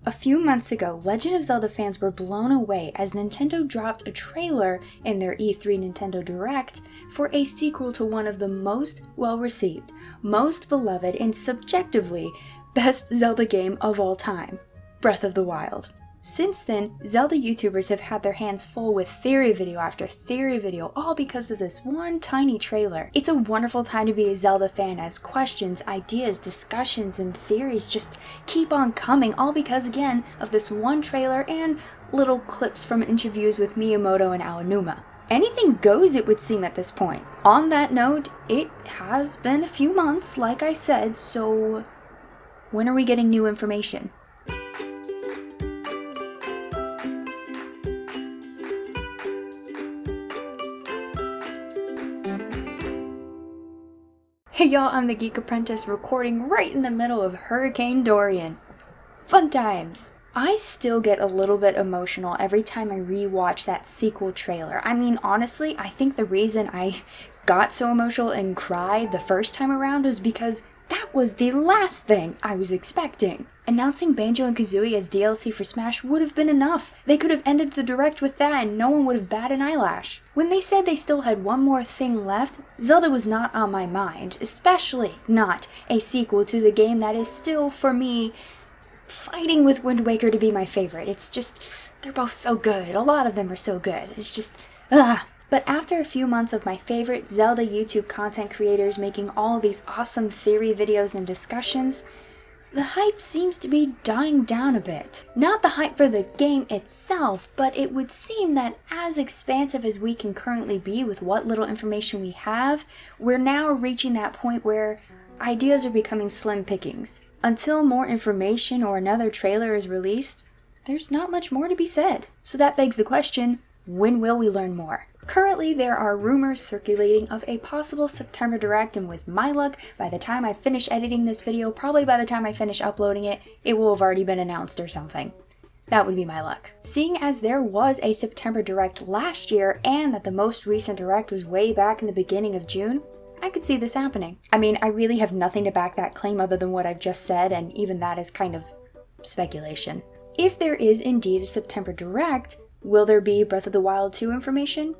A few months ago, Legend of Zelda fans were blown away as Nintendo dropped a trailer in their E3 Nintendo Direct for a sequel to one of the most well-received, most beloved, and subjectively best Zelda game of all time, Breath of the Wild. Since then, Zelda YouTubers have had their hands full with theory video after theory video, all because of this one tiny trailer. It's a wonderful time to be a Zelda fan as questions, ideas, discussions, and theories just keep on coming, all because, again, of this one trailer and little clips from interviews with Miyamoto and Aonuma. Anything goes, it would seem, at this point. On that note, it has been a few months, like I said, so when are we getting new information? Hey y'all, I'm the Geek Apprentice recording right in the middle of Hurricane Dorian. Fun times! I still get a little bit emotional every time I rewatch that sequel trailer. I mean, honestly, I think the reason I got so emotional and cried the first time around was because that was the last thing I was expecting. Announcing Banjo and Kazooie as DLC for Smash would have been enough. They could have ended the Direct with that and no one would have batted an eyelash. When they said they still had one more thing left, Zelda was not on my mind, especially not a sequel to the game that is still, for me, fighting with Wind Waker to be my favorite. It's just, they're both so good. A lot of them are so good. It's just, But after a few months of my favorite Zelda YouTube content creators making all these awesome theory videos and discussions, the hype seems to be dying down a bit. Not the hype for the game itself, but it would seem that as expansive as we can currently be with what little information we have, we're now reaching that point where ideas are becoming slim pickings. Until more information or another trailer is released, there's not much more to be said. So that begs the question, when will we learn more? Currently, there are rumors circulating of a possible September Direct, and with my luck, by the time I finish editing this video, probably by the time I finish uploading it, it will have already been announced or something. That would be my luck. Seeing as there was a September Direct last year, and that the most recent Direct was way back in the beginning of June, I could see this happening. I mean, I really have nothing to back that claim other than what I've just said, and even that is kind of speculation. If there is indeed a September Direct, will there be Breath of the Wild 2 information?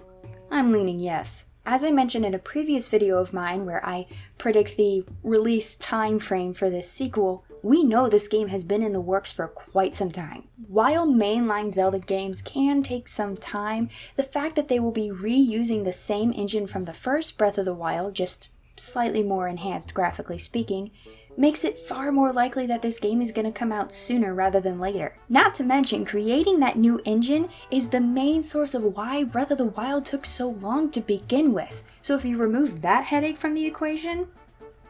I'm leaning yes. As I mentioned in a previous video of mine where I predict the release time frame for this sequel, we know this game has been in the works for quite some time. While mainline Zelda games can take some time, the fact that they will be reusing the same engine from the first Breath of the Wild, just slightly more enhanced graphically speaking, makes it far more likely that this game is going to come out sooner rather than later. Not to mention, creating that new engine is the main source of why Breath of the Wild took so long to begin with. So if you remove that headache from the equation,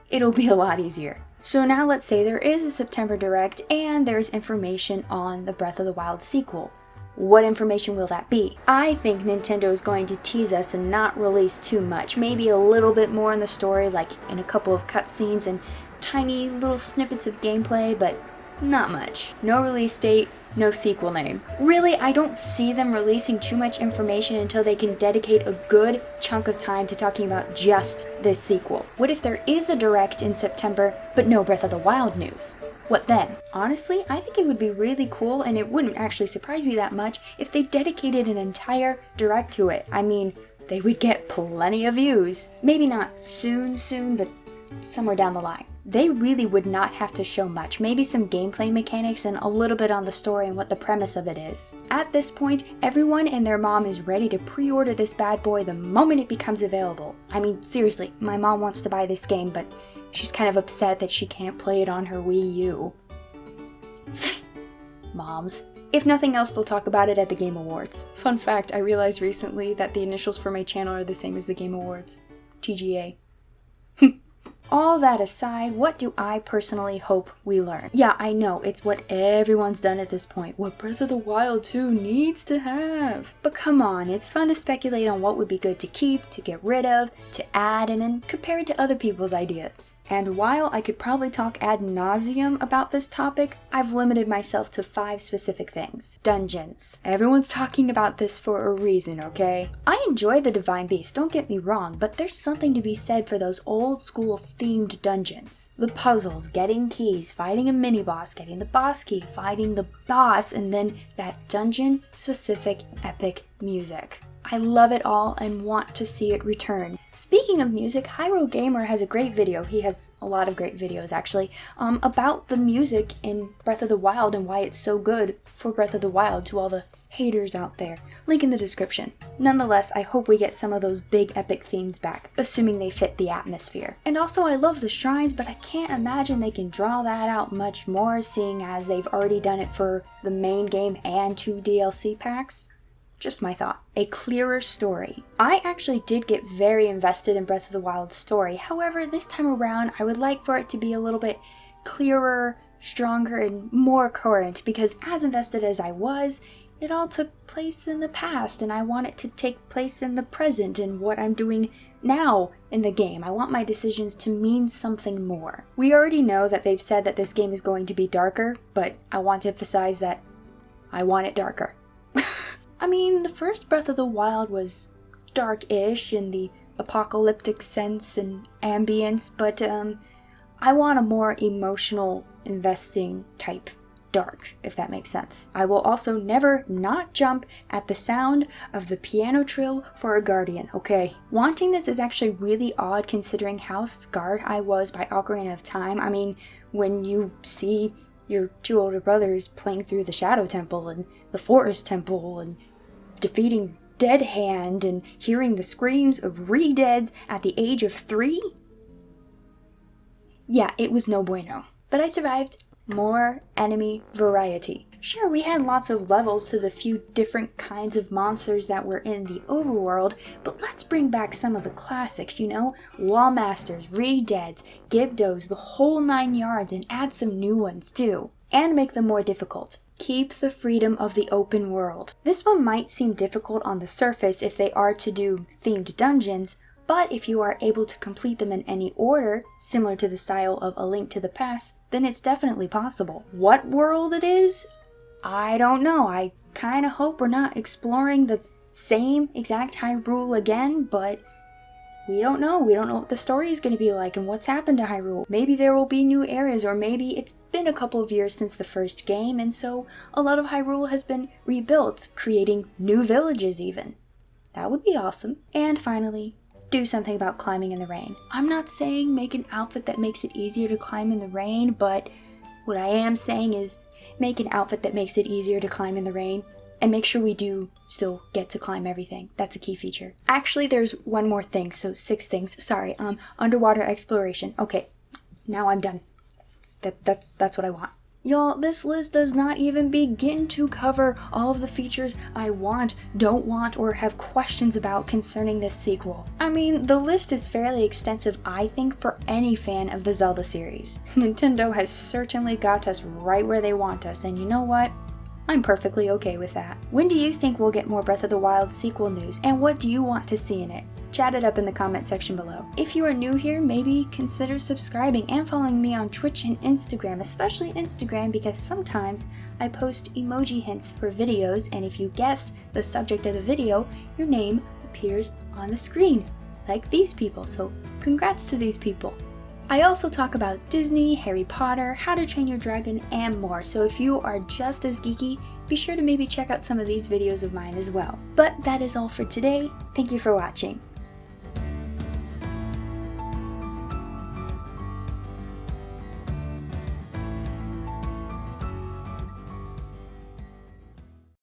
it'll be a lot easier. So now let's say there is a September Direct and there's information on the Breath of the Wild sequel. What information will that be? I think Nintendo is going to tease us and not release too much. Maybe a little bit more in the story, like in a couple of cutscenes and tiny little snippets of gameplay, but not much. No release date, no sequel name. Really, I don't see them releasing too much information until they can dedicate a good chunk of time to talking about just this sequel. What if there is a Direct in September, but no Breath of the Wild news? What then? Honestly, I think it would be really cool, and it wouldn't actually surprise me that much if they dedicated an entire Direct to it. I mean, they would get plenty of views. Maybe not soon, but somewhere down the line. They really would not have to show much, maybe some gameplay mechanics and a little bit on the story and what the premise of it is. At this point, everyone and their mom is ready to pre-order this bad boy the moment it becomes available. I mean, seriously, my mom wants to buy this game, but she's kind of upset that she can't play it on her Wii U. Moms. If nothing else, they'll talk about it at the Game Awards. Fun fact, I realized recently that the initials for my channel are the same as the Game Awards. TGA. All that aside, what do I personally hope we learn? Yeah, I know, it's what everyone's done at this point. What Breath of the Wild 2 needs to have. But come on, it's fun to speculate on what would be good to keep, to get rid of, to add, and then compare it to other people's ideas. And while I could probably talk ad nauseum about this topic, I've limited myself to 5 specific things. Dungeons. Everyone's talking about this for a reason, okay? I enjoy the Divine Beast, don't get me wrong, but there's something to be said for those old school themed dungeons. The puzzles, getting keys, fighting a mini-boss, getting the boss key, fighting the boss, and then that dungeon-specific epic music. I love it all and want to see it return. Speaking of music, Hyrule Gamer has a great video, he has a lot of great videos actually, about the music in Breath of the Wild and why it's so good for Breath of the Wild to all the haters out there. Link in the description. Nonetheless, I hope we get some of those big epic themes back, assuming they fit the atmosphere. And also I love the shrines, but I can't imagine they can draw that out much more, seeing as they've already done it for the main game and 2 DLC packs. Just my thought. A clearer story. I actually did get very invested in Breath of the Wild's story, however, this time around I would like for it to be a little bit clearer, stronger, and more current, because as invested as I was, it all took place in the past, and I want it to take place in the present and what I'm doing now in the game. I want my decisions to mean something more. We already know that they've said that this game is going to be darker, but I want to emphasize that I want it darker. I mean, the first Breath of the Wild was dark-ish in the apocalyptic sense and ambience, but I want a more emotional, investing type dark, if that makes sense. I will also never not jump at the sound of the piano trill for a guardian, okay? Wanting this is actually really odd considering how scarred I was by Ocarina of Time. I mean, when you see your 2 older brothers playing through the Shadow Temple and the Forest Temple and defeating Dead Hand and hearing the screams of re-deads at the age of 3? Yeah, it was no bueno. But I survived. More enemy variety. Sure, we had lots of levels to the few different kinds of monsters that were in the overworld, but let's bring back some of the classics, you know? Wall Masters, re-deads, Gibdos, the whole 9 yards, and add some new ones too. And make them more difficult. Keep the freedom of the open world. This one might seem difficult on the surface if they are to do themed dungeons, but if you are able to complete them in any order, similar to the style of A Link to the Past, then it's definitely possible. What world it is? I don't know. I kinda hope we're not exploring the same exact Hyrule again, but we don't know. We don't know what the story is going to be like and what's happened to Hyrule. Maybe there will be new areas, or maybe it's been a couple of years since the first game, and so a lot of Hyrule has been rebuilt, creating new villages even. That would be awesome. And finally, do something about climbing in the rain. I'm not saying make an outfit that makes it easier to climb in the rain, but what I am saying is make an outfit that makes it easier to climb in the rain. And make sure we do still get to climb everything. That's a key feature. Actually, there's one more thing, so 6 things. Sorry, underwater exploration. Okay, now I'm done. That's what I want. Y'all, this list does not even begin to cover all of the features I want, don't want, or have questions about concerning this sequel. I mean, the list is fairly extensive, I think, for any fan of the Zelda series. Nintendo has certainly got us right where they want us, and you know what? I'm perfectly okay with that. When do you think we'll get more Breath of the Wild sequel news, and what do you want to see in it? Chat it up in the comment section below. If you are new here, maybe consider subscribing and following me on Twitch and Instagram, especially Instagram because sometimes I post emoji hints for videos, and if you guess the subject of the video, your name appears on the screen, like these people, so congrats to these people. I also talk about Disney, Harry Potter, How to Train Your Dragon, and more, so if you are just as geeky, be sure to maybe check out some of these videos of mine as well. But that is all for today. Thank you for watching.